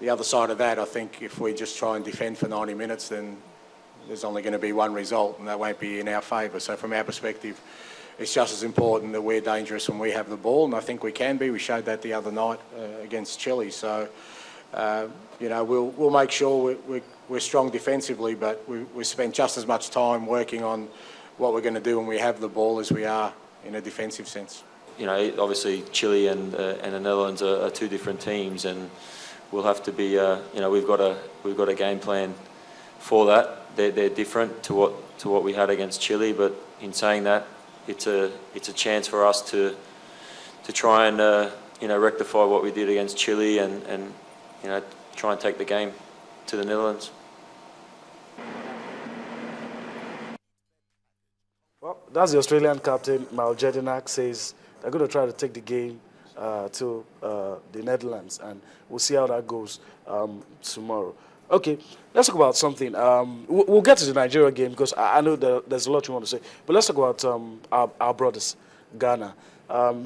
the other side of that, I think if we just try and defend for 90 minutes, then there's only going to be one result, and that won't be in our favour. So from our perspective, it's just as important that we're dangerous when we have the ball, and I think we can be. We showed that the other night against Chile. So, we'll make sure we're strong defensively, but we spend just as much time working on what we're going to do when we have the ball as we are in a defensive sense. Obviously Chile and the Netherlands are two different teams, and we'll have to be. We've got a game plan for that. They're different to what we had against Chile, but in saying that, it's a chance for us to try and rectify what we did against Chile and try and take the game to the Netherlands. Well, that's the Australian captain, Mal Jedinak, says they're going to try to take the game to the Netherlands, and we'll see how that goes tomorrow. Okay, let's talk about something. We'll get to the Nigeria game because I know there's a lot you want to say, but let's talk about our brothers, Ghana.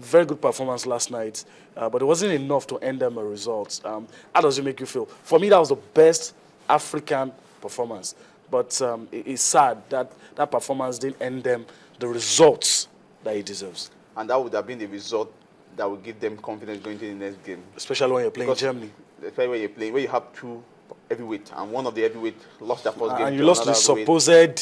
Very good performance last night, but it wasn't enough to end them a result. How does it make you feel? For me, that was the best African performance, but it's sad that that performance didn't end them the results that it deserves. And that would have been the result that would give them confidence going to the next game. Especially when you're playing Because Germany. Especially when you're playing, where you have two heavyweight, and one of the heavyweight lost their first game. And to you lost the another heavyweight. supposed